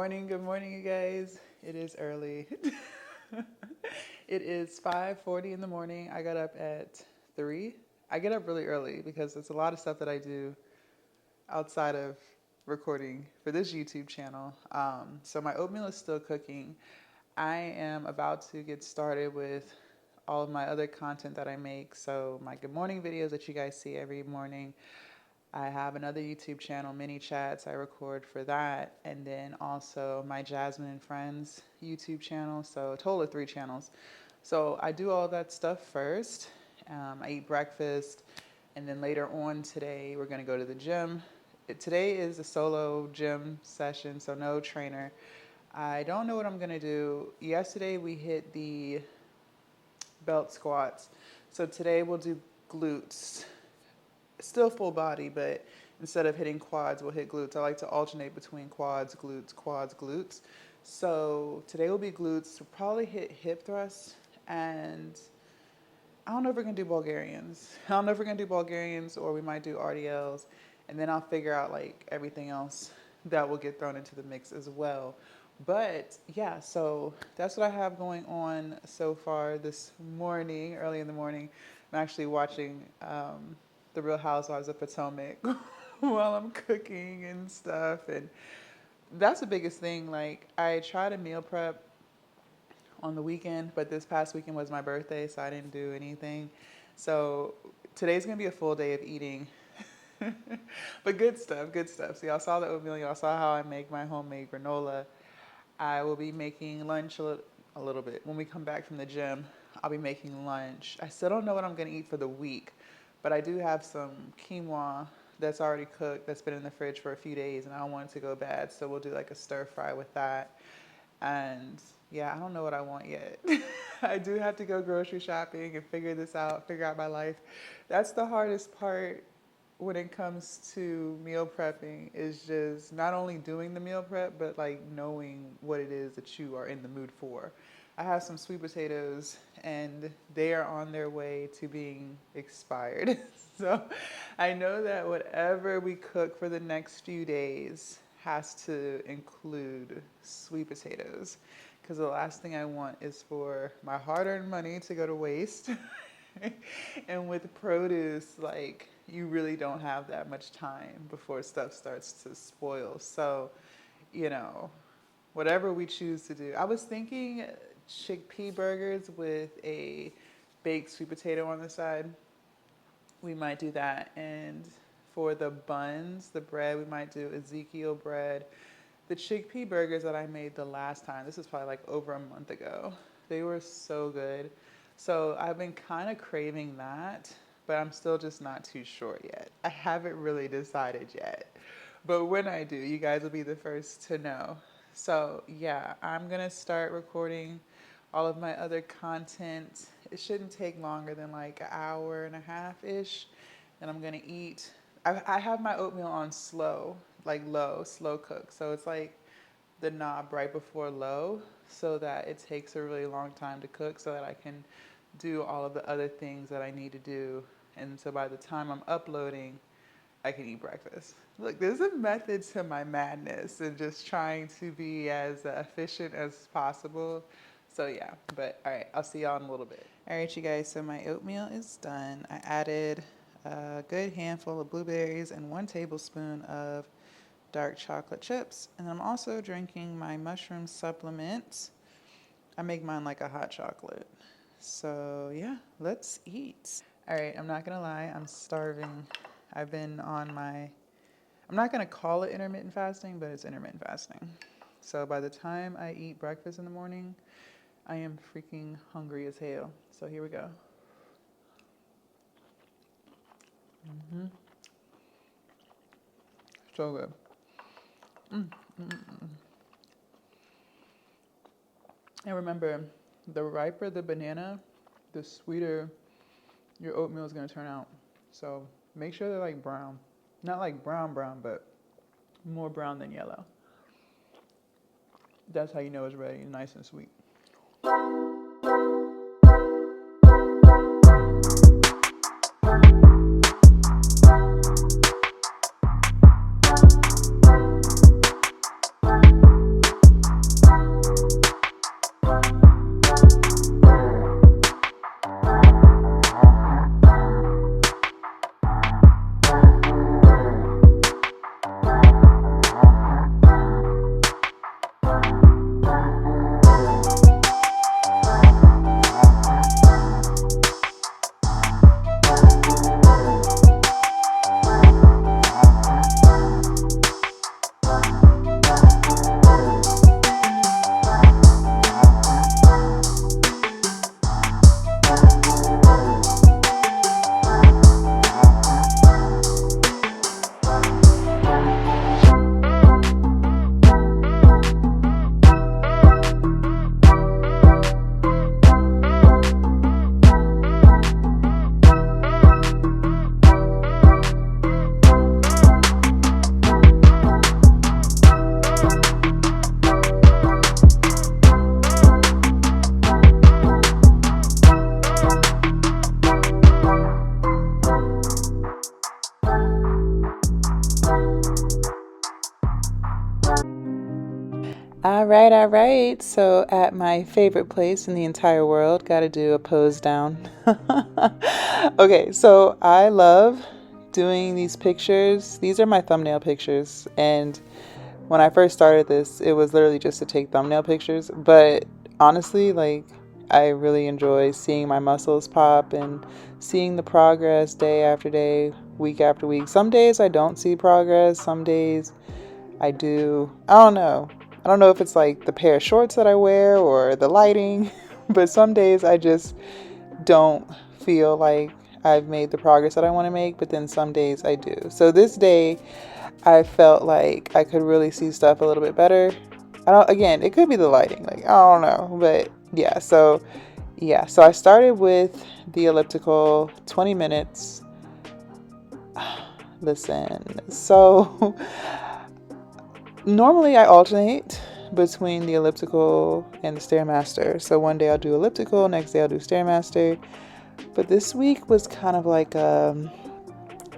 Good morning, you guys. It is early. It is 5:40 in the morning. I got up at 3. I get up really early because it's a lot of stuff that I do outside of recording for this YouTube channel. So my oatmeal is still cooking. I am about to get started with all of my other content that I make. So my good morning videos that you guys see every morning. I have another YouTube channel, Mini Chats, I record for that. And then also my Jasmine and Friends YouTube channel. So a total of 3 channels. So I do all of that stuff first. I eat breakfast. And then later on today, we're going to go to the gym. Today is a solo gym session, so no trainer. I don't know what I'm going to do. Yesterday we hit the belt squats. So today we'll do glutes. Still full body, but instead of hitting quads, we'll hit glutes. I like to alternate between quads, glutes. So today will be glutes. We'll probably hit hip thrusts, and I don't know if we're going to do Bulgarians. I don't know if we're going to do Bulgarians or we might do RDLs, and then I'll figure out like everything else that will get thrown into the mix as well. But yeah, so that's what I have going on so far this morning, early in the morning. I'm actually watching The Real Housewives of Potomac while I'm cooking and stuff. And that's the biggest thing. Like, I try to meal prep on the weekend, but this past weekend was my birthday, so I didn't do anything. So today's going to be a full day of eating. But good stuff. So y'all saw the oatmeal. Y'all saw how I make my homemade granola. I will be making lunch a little bit. When we come back from the gym, I'll be making lunch. I still don't know what I'm going to eat for the week. But I do have some quinoa that's already cooked, that's been in the fridge for a few days, and I don't want it to go bad. So we'll do like a stir fry with that. And yeah, I don't know what I want yet. I do have to go grocery shopping and figure this out, figure out my life. That's the hardest part when it comes to meal prepping, is just not only doing the meal prep, but like knowing what it is that you are in the mood for. I have some sweet potatoes and they are on their way to being expired. So I know that whatever we cook for the next few days has to include sweet potatoes, because the last thing I want is for my hard-earned money to go to waste. And with produce, like, you really don't have that much time before stuff starts to spoil. So, you know, whatever we choose to do. I was thinking chickpea burgers with a baked sweet potato on the side. We might do that. And for the buns, the bread, we might do Ezekiel bread. The chickpea burgers that I made the last time, this was probably like over a month ago, they were so good. So I've been kind of craving that, but I'm still just not too sure yet. I haven't really decided yet. But when I do, you guys will be the first to know. So yeah, I'm going to start recording all of my other content. It shouldn't take longer than like an hour and a half-ish. And I'm going to eat. I have my oatmeal on slow, like low, slow cook. So it's like the knob right before low, so that it takes a really long time to cook, so that I can do all of the other things that I need to do. And so by the time I'm uploading, I can eat breakfast. Look, there's a method to my madness and just trying to be as efficient as possible. So yeah, but all right, I'll see y'all in a little bit. All right, you guys, so my oatmeal is done. I added a good handful of blueberries and 1 tablespoon of dark chocolate chips. And I'm also drinking my mushroom supplement. I make mine like a hot chocolate. So yeah, let's eat. All right, I'm not gonna lie, I'm starving. I've been on my, I'm not gonna call it intermittent fasting, but it's intermittent fasting. So by the time I eat breakfast in the morning, I am freaking hungry as hell. So here we go. So good. And remember, the riper the banana, the sweeter your oatmeal is going to turn out. So make sure they're like brown. Not like brown, but more brown than yellow. That's how you know it's ready, nice and sweet. All right. So at my favorite place in the entire world, got to do a pose down. Okay, so I love doing these pictures. These are my thumbnail pictures. And when I first started this, it was literally just to take thumbnail pictures. But honestly, like, I really enjoy seeing my muscles pop and seeing the progress day after day, week after week. Some days I don't see progress. Some days I do. I don't know. I don't know if it's like the pair of shorts that I wear or the lighting, but some days I just don't feel like I've made the progress that I want to make, but then some days I do. So this day I felt like I could really see stuff a little bit better. Again, it could be the lighting, like, I don't know, but so I started with the elliptical, 20 minutes. Listen, so normally I alternate between the elliptical and the Stairmaster. So one day I'll do elliptical, next day I'll do Stairmaster. But this week was kind of like a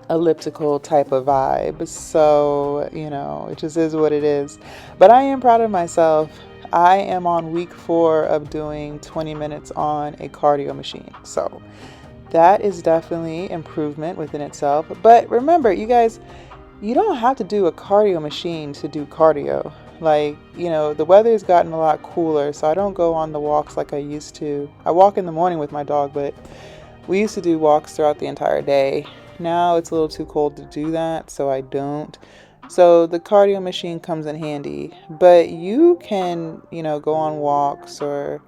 elliptical type of vibe. So, it just is what it is. But I am proud of myself. I am on week 4 of doing 20 minutes on a cardio machine. So that is definitely improvement within itself. But remember, you guys, you don't have to do a cardio machine to do cardio. Like, the weather's gotten a lot cooler, so I don't go on the walks like I used to. I walk in the morning with my dog, but we used to do walks throughout the entire day. Now it's a little too cold to do that, so I don't. So the cardio machine comes in handy. But you can, go on walks or,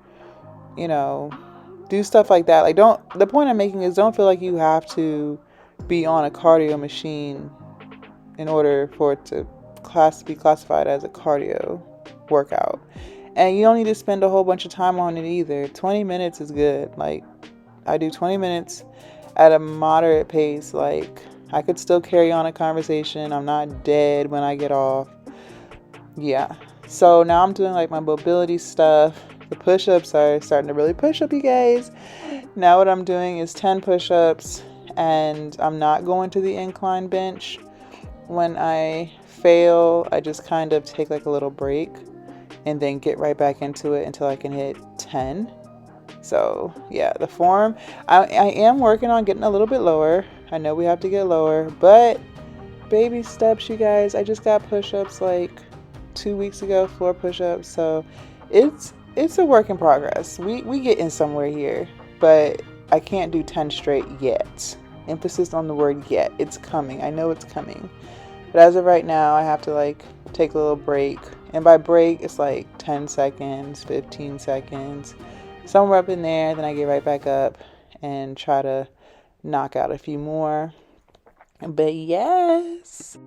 do stuff like that. Like, the point I'm making is don't feel like you have to be on a cardio machine in order for it to be classified as a cardio workout. And you don't need to spend a whole bunch of time on it either. 20 minutes is good. Like, I do 20 minutes at a moderate pace. Like, I could still carry on a conversation. I'm not dead when I get off. Yeah. So now I'm doing like my mobility stuff. The push-ups are starting to really push up, you guys. Now what I'm doing is 10 push-ups, and I'm not going to the incline bench. When I fail, I just kind of take like a little break and then get right back into it until I can hit 10. So yeah, the form, I am working on getting a little bit lower. I know we have to get lower, but baby steps, you guys. I just got push-ups like 2 weeks ago, floor push-ups. So it's a work in progress. We getting somewhere here, but I can't do 10 straight yet. Emphasis on the word yet. It's coming. I know it's coming. But as of right now, I have to like take a little break. And by break, it's like 10 seconds, 15 seconds, somewhere up in there. Then I get right back up and try to knock out a few more. But yes.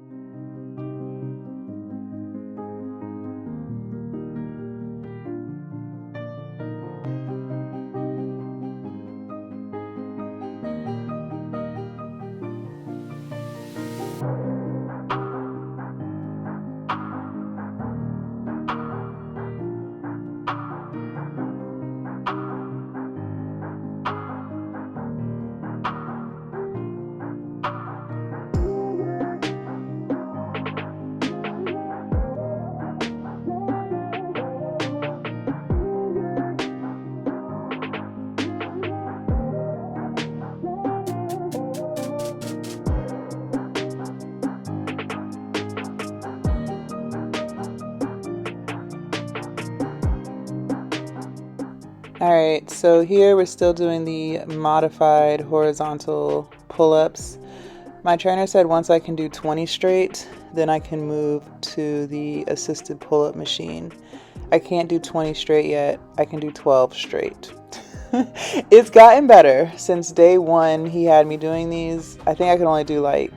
All right, so here we're still doing the modified horizontal pull-ups. My trainer said once I can do 20 straight, then I can move to the assisted pull-up machine. I can't do 20 straight yet. I can do 12 straight. It's gotten better since day one. He had me doing these. I think I could only do like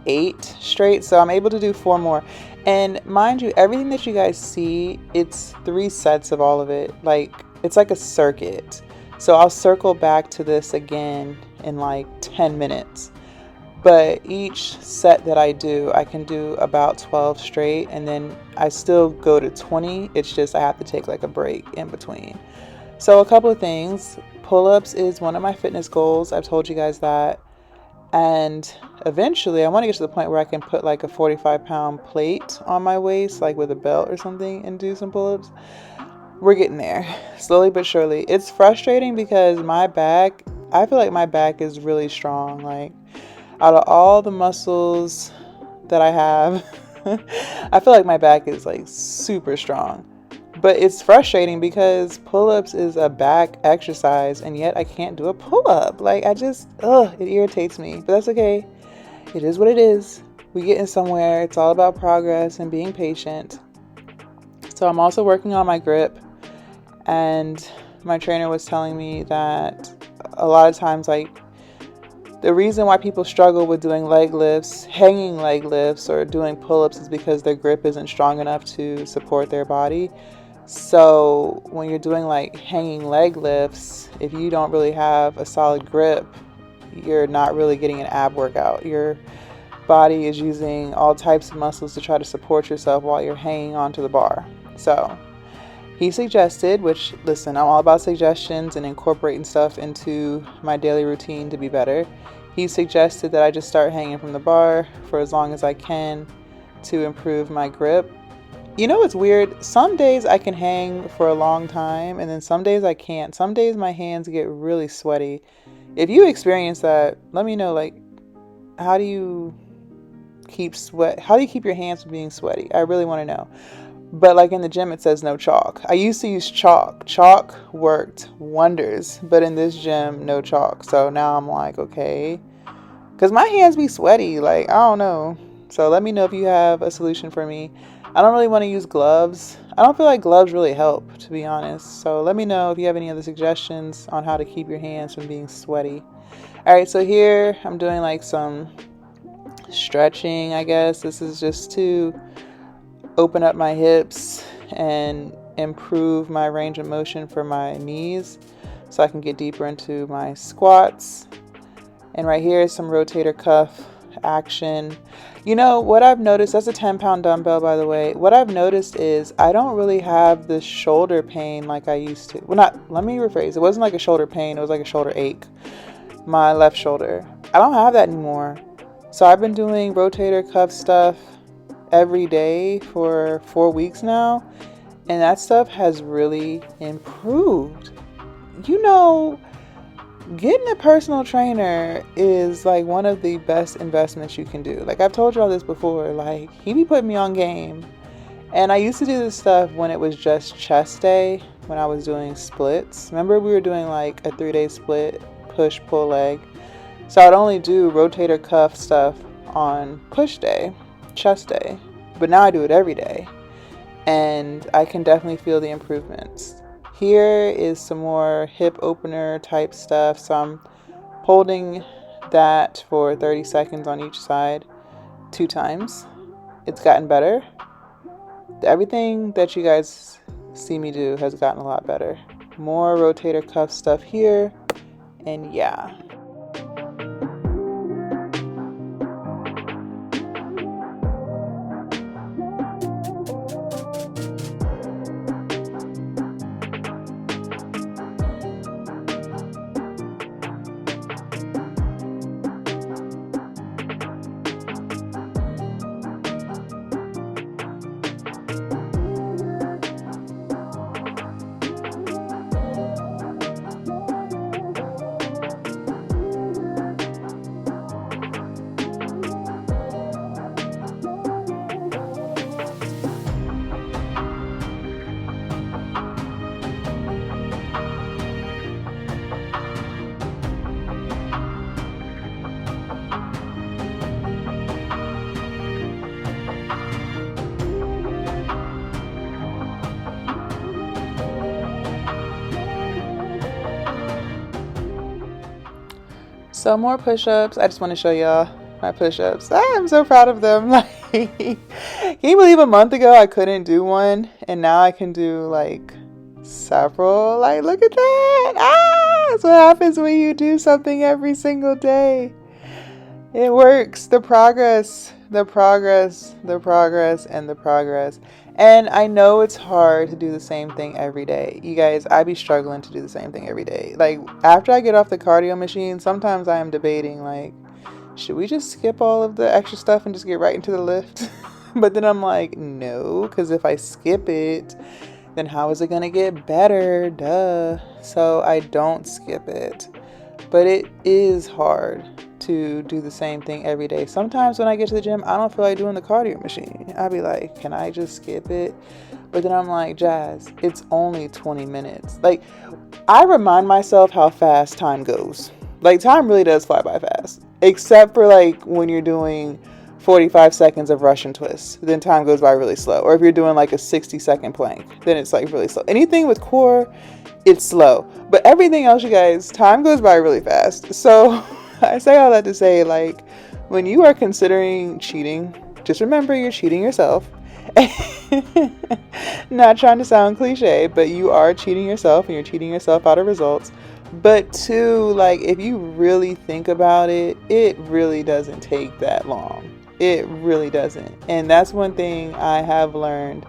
8 straight, so I'm able to do 4 more. And mind you, everything that you guys see, it's 3 sets of all of it. Like, it's like a circuit. So I'll circle back to this again in like 10 minutes. But each set that I do, I can do about 12 straight, and then I still go to 20. It's just I have to take like a break in between. So a couple of things. Pull-ups is one of my fitness goals. I've told you guys that. And eventually I want to get to the point where I can put like a 45-pound plate on my waist, like with a belt or something, and do some pull-ups. We're getting there, slowly but surely. It's frustrating because my back, I feel like my back is really strong. Like, out of all the muscles that I have, I feel like my back is like super strong. But it's frustrating because pull-ups is a back exercise, and yet I can't do a pull-up. Like, it irritates me. But that's okay. It is what it is. We getting somewhere. It's all about progress and being patient. So I'm also working on my grip, and my trainer was telling me that a lot of times, like, the reason why people struggle with doing leg lifts, hanging leg lifts, or doing pull-ups is because their grip isn't strong enough to support their body. So when you're doing like hanging leg lifts, if you don't really have a solid grip, you're not really getting an ab workout. Your body is using all types of muscles to try to support yourself while you're hanging onto the bar. So he suggested, which, listen, I'm all about suggestions and incorporating stuff into my daily routine to be better. He suggested that I just start hanging from the bar for as long as I can to improve my grip. You know, it's weird. Some days I can hang for a long time, and then some days I can't. Some days my hands get really sweaty. If you experience that, let me know, like, how do you keep your hands from being sweaty? I really want to know. But like in the gym, it says no chalk. I used to use chalk. Chalk worked wonders, but in this gym, no chalk. So now I'm like, okay, because my hands be sweaty. Like, I don't know. So let me know if you have a solution for me. I don't really want to use gloves. I don't feel like gloves really help, to be honest. So let me know if you have any other suggestions on how to keep your hands from being sweaty. All right, so here I'm doing like some stretching, I guess. This is just to open up my hips and improve my range of motion for my knees so I can get deeper into my squats. And right here is some rotator cuff action. You know what I've noticed, that's a 10-pound dumbbell, by the way. What I've noticed is I don't really have this shoulder pain like I used to. Let me rephrase. It wasn't like a shoulder pain, it was like a shoulder ache. My left shoulder. I don't have that anymore. So I've been doing rotator cuff stuff every day for 4 weeks now, and that stuff has really improved. You know, getting a personal trainer is like one of the best investments you can do. Like, I've told y'all this before, like, he be putting me on game. And I used to do this stuff when it was just chest day, when I was doing splits. Remember, we were doing like a 3-day split, push, pull, leg. So I'd only do rotator cuff stuff on push day, chest day. But now I do it every day, and I can definitely feel the improvements. Here is some more hip opener type stuff. So I'm holding that for 30 seconds on each side, 2 times. It's gotten better. Everything that you guys see me do has gotten a lot better. More rotator cuff stuff here, and yeah. So more push-ups. I just want to show y'all my push-ups. I'm so proud of them. Like, can you believe a month ago I couldn't do one, and now I can do like several? Like, look at that. That's what happens when you do something every single day. It works. The progress, and the progress. And I know it's hard to do the same thing every day. You guys, I be struggling to do the same thing every day. Like, after I get off the cardio machine, sometimes I am debating, like, should we just skip all of the extra stuff and just get right into the lift? But then I'm like, no, because if I skip it, then how is it going to get better? Duh. So I don't skip it. But it is hard to do the same thing every day. Sometimes when I get to the gym, I don't feel like doing the cardio machine. I'll be like, can I just skip it? But then I'm like, Jazz, it's only 20 minutes. Like, I remind myself how fast time goes. Like, time really does fly by fast. Except for, like, when you're doing 45 seconds of Russian twists. Then time goes by really slow. Or if you're doing, like, a 60-second plank, then it's, like, really slow. Anything with core, it's slow. But everything else, you guys, time goes by really fast. So, I say all that to say, like, when you are considering cheating, just remember you're cheating yourself. Not trying to sound cliche, but you are cheating yourself and you're cheating yourself out of results. But two, like, if you really think about it, it really doesn't take that long. It really doesn't. And that's one thing I have learned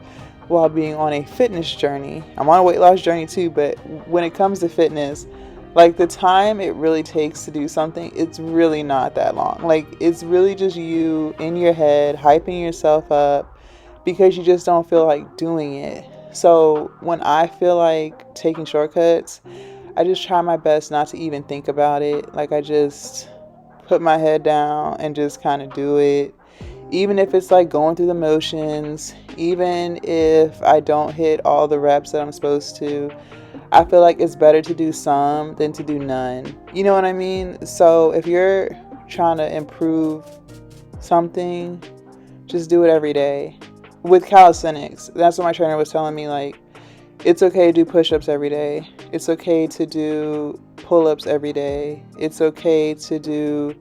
while being on a fitness journey. I'm on a weight loss journey too, but when it comes to fitness, like, the time it really takes to do something, it's really not that long. Like, it's really just you in your head hyping yourself up because you just don't feel like doing it. So when I feel like taking shortcuts, I just try my best not to even think about it. Like, I just put my head down and just kind of do it. Even if it's like going through the motions, even if I don't hit all the reps that I'm supposed to, I feel like it's better to do some than to do none. You know what I mean? So if you're trying to improve something, just do it every day. With calisthenics, that's what my trainer was telling me. Like, it's okay to do push-ups every day. It's okay to do pull-ups every day. It's okay to do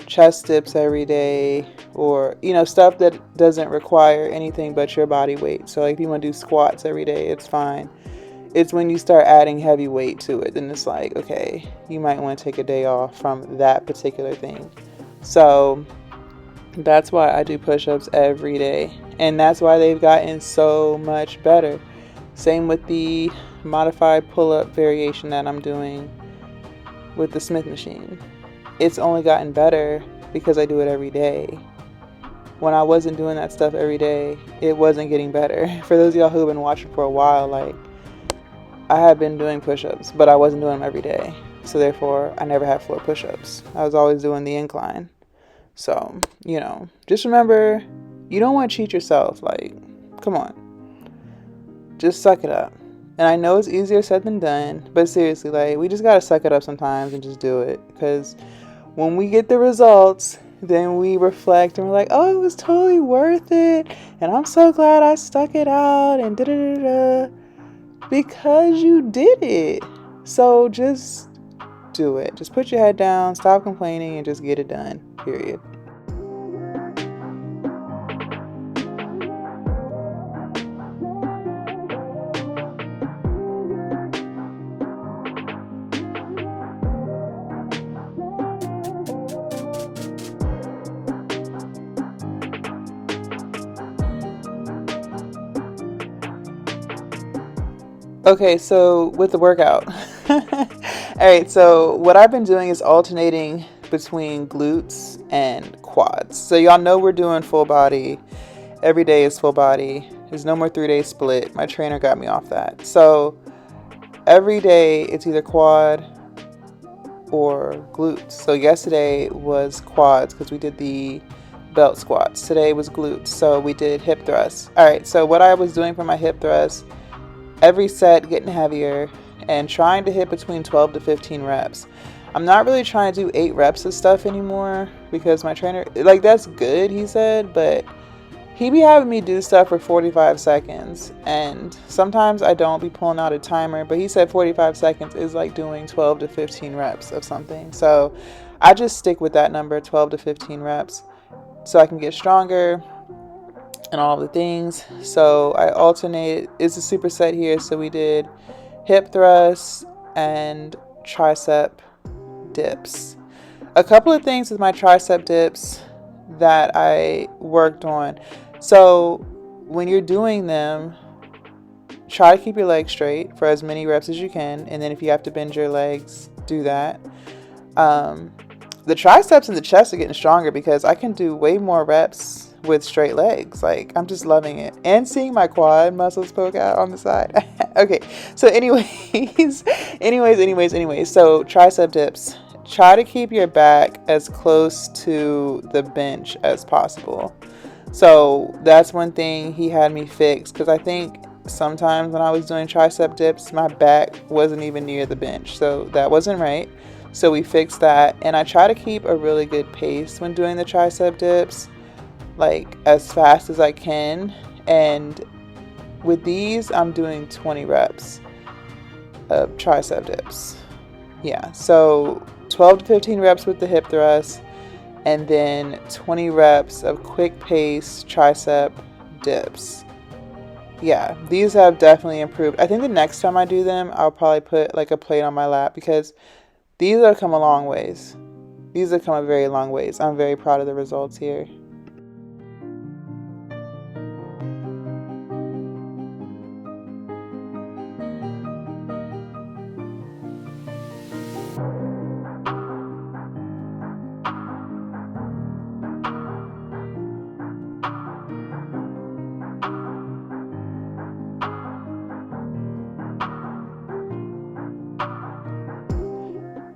chest dips every day, or, you know, stuff that doesn't require anything but your body weight. So, like, if you want to do squats every day, it's fine. It's when you start adding heavy weight to it, then it's like, okay, you might want to take a day off from that particular thing. So that's why I do push-ups every day. And that's why they've gotten so much better. Same with the modified pull-up variation that I'm doing with the Smith machine. It's only gotten better because I do it every day. When I wasn't doing that stuff every day, it wasn't getting better. For those of y'all who have been watching for a while, like, I had been doing push-ups, but I wasn't doing them every day. So therefore, I never had floor push-ups. I was always doing the incline. So, you know, just remember, you don't want to cheat yourself. Like, come on. Just suck it up. And I know it's easier said than done, but seriously, like, we just got to suck it up sometimes and just do it. Because when we get the results, then we reflect and we're like, oh, it was totally worth it. And I'm so glad I stuck it out and da-da-da-da. Because you did it. So just do it. Just put your head down, stop complaining, and just get it done. Period. Okay, so with the workout. Alright, so what I've been doing is alternating between glutes and quads. So y'all know we're doing full body. Every day is full body. There's no more 3-day split. My trainer got me off that. So every day it's either quad or glutes. So yesterday was quads because we did the belt squats. Today was glutes. So we did hip thrusts. Alright, so what I was doing for my hip thrust, every set getting heavier and trying to hit between 12 to 15 reps. I'm not really trying to do 8 reps of stuff anymore because my trainer, like, that's good, he said, but he be having me do stuff for 45 seconds. And sometimes I don't be pulling out a timer, but he said 45 seconds is like doing 12 to 15 reps of something. So I just stick with that number, 12 to 15 reps, so I can get stronger and all the things. So I alternate. It's a superset here, so we did hip thrusts and tricep dips. A couple of things with my tricep dips that I worked on. So when you're doing them, try to keep your legs straight for as many reps as you can, and then if you have to bend your legs, do that. the triceps and the chest are getting stronger because I can do way more reps with straight legs. Like, I'm just loving it. And seeing my quad muscles poke out on the side. Okay, so anyways, so tricep dips. Try to keep your back as close to the bench as possible. So that's one thing he had me fix, because I think sometimes when I was doing tricep dips, my back wasn't even near the bench. So that wasn't right. So we fixed that. And I try to keep a really good pace when doing the tricep dips, like as fast as I can. And with these, I'm doing 20 reps of tricep dips. Yeah, so 12 to 15 reps with the hip thrust, and then 20 reps of quick pace tricep dips. Yeah, these have definitely improved. I think the next time I do them, I'll probably put like a plate on my lap, because these have come a long ways. These have come a very long ways. I'm very proud of the results here.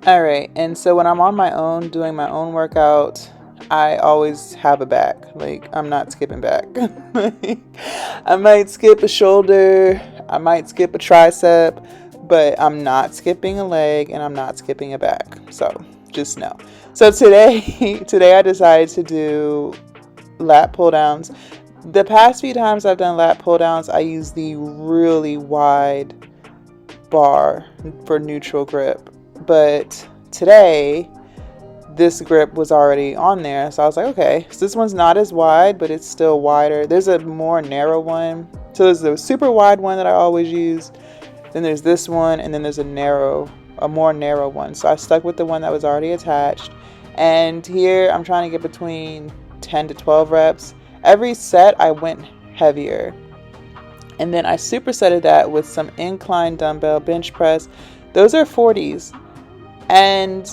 All right, and so when I'm on my own doing my own workout, I always have a back. Like, I'm not skipping back. I might skip a shoulder, I might skip a tricep, but I'm not skipping a leg and I'm not skipping a back. So just know. So today I decided to do lat pull downs. The past few times I've done lat pull downs, I use the really wide bar for neutral grip. But today, this grip was already on there. So I was like, okay, so this one's not as wide, but it's still wider. There's a more narrow one. So there's the super wide one that I always use. Then there's this one, and then there's a more narrow one. So I stuck with the one that was already attached. And here I'm trying to get between 10 to 12 reps. Every set I went heavier. And then I supersetted that with some incline dumbbell bench press. Those are 40s. And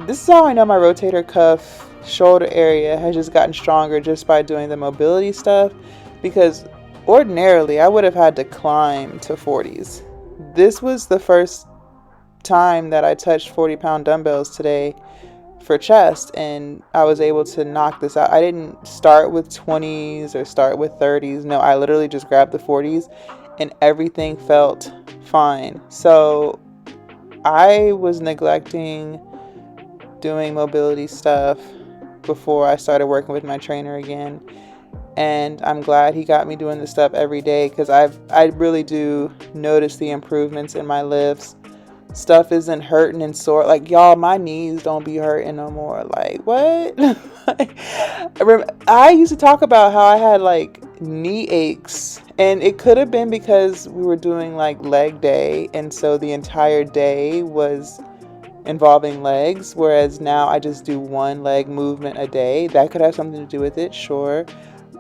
this is how I know my rotator cuff shoulder area has just gotten stronger, just by doing the mobility stuff, because ordinarily I would have had to climb to 40s. This was the first time that I touched 40-pound dumbbells today for chest, and I was able to knock this out. I didn't start with 20s or start with 30s. No, I literally just grabbed the 40s and everything felt fine. So I was neglecting doing mobility stuff before I started working with my trainer again, and I'm glad he got me doing this stuff every day, because I really do notice the improvements in my lifts. Stuff isn't hurting and sore. Like, y'all, my knees don't be hurting no more. Like, what? I used to talk about how I had like knee aches, and it could have been because we were doing like leg day, and so the entire day was involving legs, whereas now I just do one leg movement a day. That could have something to do with it, sure.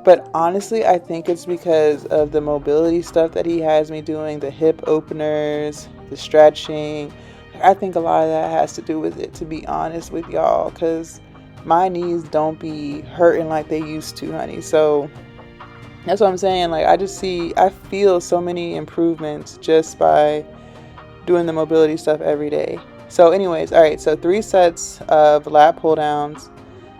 But honestly, I think it's because of the mobility stuff that he has me doing, the hip openers, the stretching. I think a lot of that has to do with it, to be honest with y'all, because my knees don't be hurting like they used to, honey. So that's what I'm saying. Like, I feel so many improvements just by doing the mobility stuff every day. So anyways, all right, so 3 sets of lat pull downs.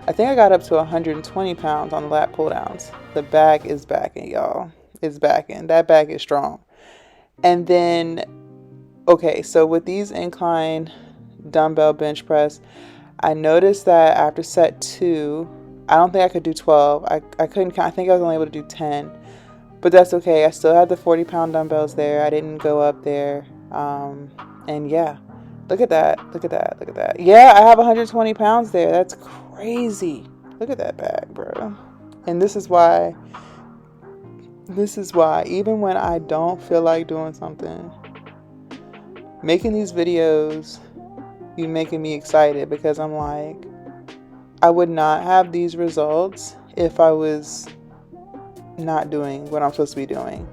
I think I got up to 120 pounds on the lat pull downs. The back is backing, y'all. It's backing. That back is strong. And then, okay, so with these incline dumbbell bench press, I noticed that after set 2, I don't think I could do 12. I couldn't count. I think I was only able to do 10. But that's okay. I still had the 40-pound dumbbells there. I didn't go up there. And yeah, look at that. Look at that. Look at that. Yeah, I have 120 pounds there. That's crazy. Look at that back, bro. And this is why, even when I don't feel like doing something, making these videos, you making me excited, because I'm like, I would not have these results if I was not doing what I'm supposed to be doing.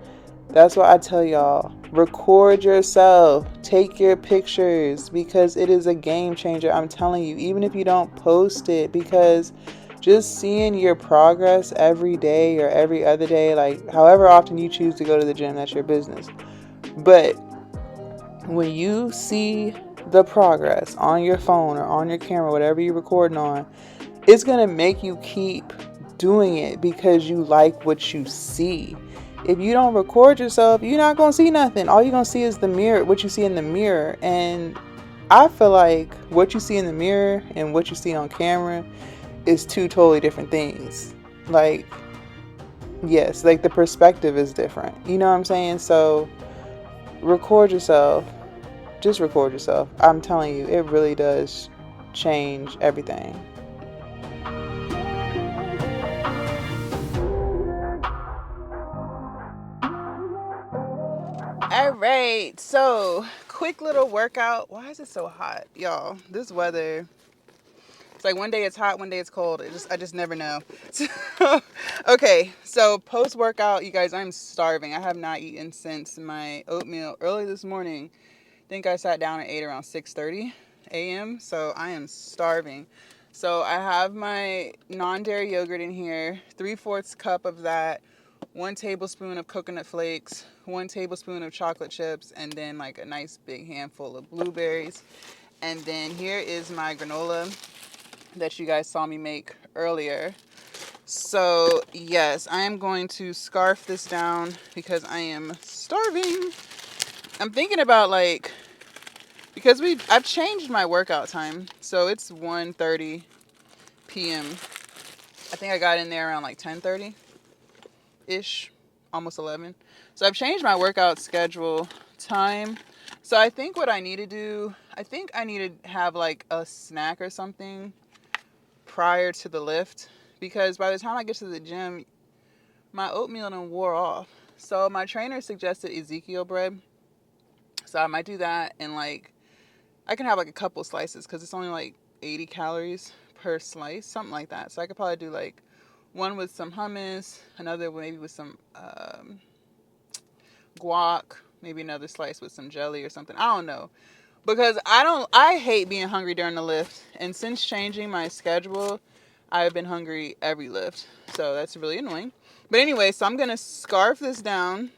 That's why I tell y'all, Record yourself. Take your pictures, because it is a game changer. I'm telling you, even if you don't post it, because just seeing your progress every day or every other day, like however often you choose to go to the gym, that's your business. But when you see the progress on your phone or on your camera, whatever you're recording on, it's going to make you keep doing it because you like what you see. If you don't record yourself, you're not going to see nothing. All you're going to see is the mirror, what you see in the mirror. And I feel like what you see in the mirror and what you see on camera is two totally different things. Like, yes, like the perspective is different. You know what I'm saying? So record yourself. Just record yourself. I'm telling you, it really does change everything. All right, so quick little workout. Why is it so hot, y'all? This weather, it's like one day it's hot, one day it's cold. I just never know. Okay, so post workout, you guys, I'm starving. I have not eaten since my oatmeal early this morning. I think I sat down and ate around 6:30 a.m. So I am starving. So I have my non-dairy yogurt in here, 3/4 cup of that, 1 tablespoon of coconut flakes, 1 tablespoon of chocolate chips, and then like a nice big handful of blueberries. And then here is my granola that you guys saw me make earlier. So yes, I am going to scarf this down because I am starving. I'm thinking about like, because I've changed my workout time. So it's 1:30 p.m. I think I got in there around like 10:30-ish, almost 11. So I've changed my workout schedule time. So I think what I need to do, I think I need to have like a snack or something prior to the lift. Because by the time I get to the gym, my oatmeal done wore off. So my trainer suggested Ezekiel bread. So I might do that, and like I can have like a couple slices because it's only like 80 calories per slice, something like that. So I could probably do like one with some hummus, another maybe with some guac, maybe another slice with some jelly or something. I don't know. Because I hate being hungry during the lift. And since changing my schedule, I've been hungry every lift. So that's really annoying. But anyway, so I'm going to scarf this down.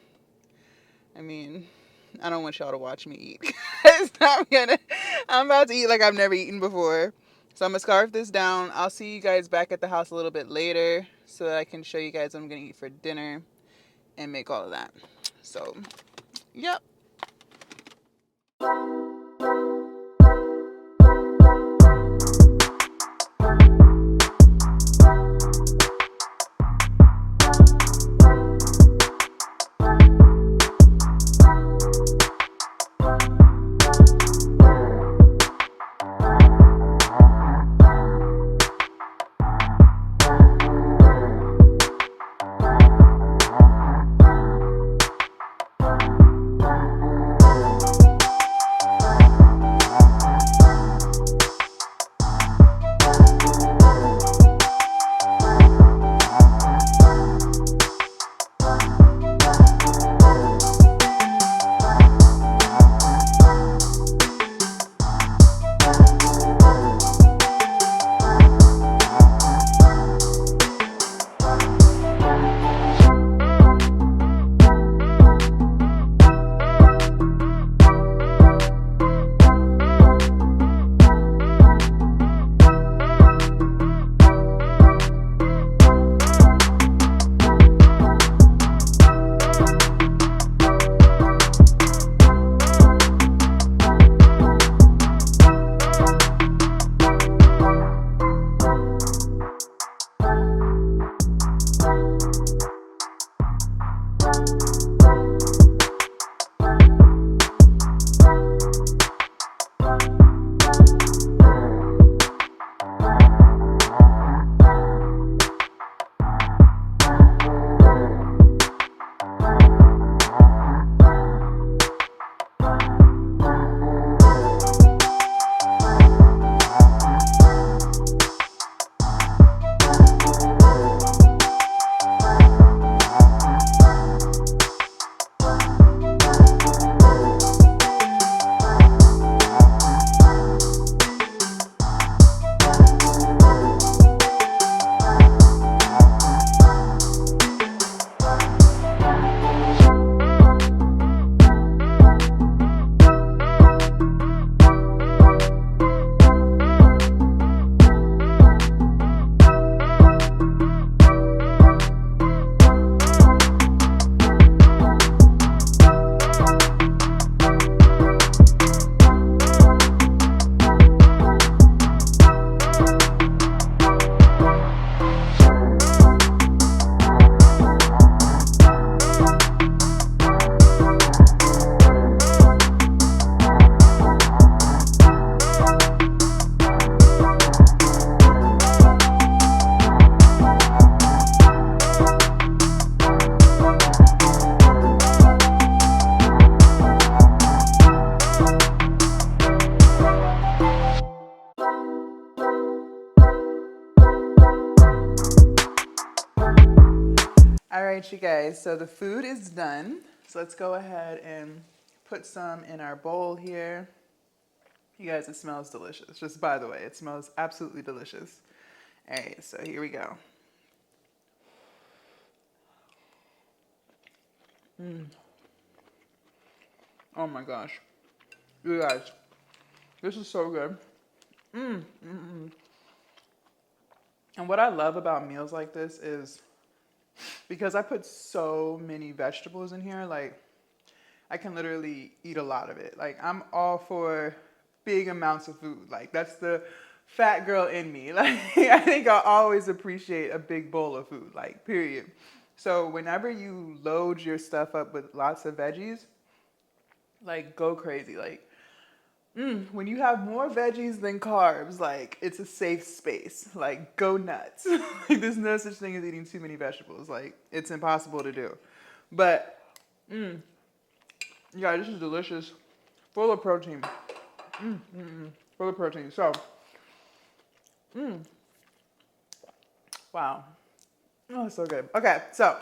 I mean, I don't want y'all to watch me eat. I'm about to eat like I've never eaten before. So I'm going to scarf this down. I'll see you guys back at the house a little bit later so that I can show you guys what I'm going to eat for dinner and make all of that. So, yep. All right, you guys, so the food is done. So let's go ahead and put some in our bowl here. You guys, it smells delicious. Just by the way, it smells absolutely delicious. All right, so here we go. Oh my gosh. You guys, this is so good. And what I love about meals like this is because I put so many vegetables in here, like I can literally eat a lot of it. Like I'm all for big amounts of food. Like that's the fat girl in me. Like I think I always appreciate a big bowl of food, like period. So whenever you load your stuff up with lots of veggies, like go crazy. Like when you have more veggies than carbs, like it's a safe space. Like go nuts. Like there's no such thing as eating too many vegetables. Like it's impossible to do. But yeah, this is delicious. Full of protein. Full of protein. So, wow. Oh, so good. Okay, so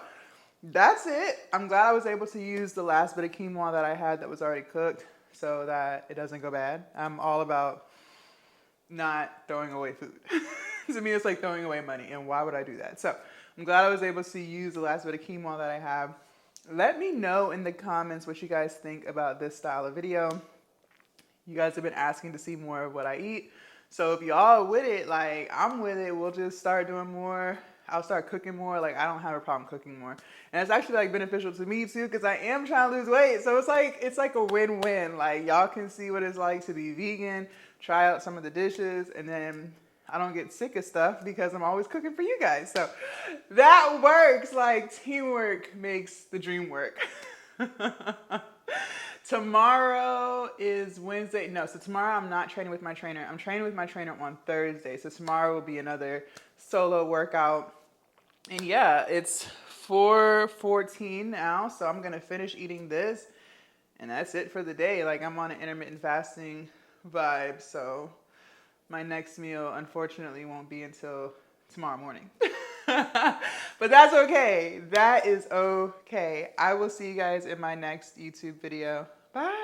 that's it. I'm glad I was able to use the last bit of quinoa that I had that was already cooked so that it doesn't go bad. I'm all about not throwing away food. To me, it's like throwing away money, and why would I do that? So I'm glad I was able to use the last bit of quinoa that I have. Let me know in the comments what you guys think about this style of video. You guys have been asking to see more of what I eat. So if y'all with it, like I'm with it, we'll just start doing more. I'll start cooking more. Like I don't have a problem cooking more. And it's actually like beneficial to me too, because I am trying to lose weight. So it's like a win-win. Like y'all can see what it's like to be vegan, try out some of the dishes, and then I don't get sick of stuff because I'm always cooking for you guys. So that works. Like teamwork makes the dream work. Tomorrow is Wednesday. No, so tomorrow I'm not training with my trainer. I'm training with my trainer on Thursday. So tomorrow will be another solo workout. And yeah, it's 4:14 now. So I'm going to finish eating this. And that's it for the day. Like I'm on an intermittent fasting vibe. So my next meal, unfortunately, won't be until tomorrow morning. But that's okay. That is okay. I will see you guys in my next YouTube video. Bye.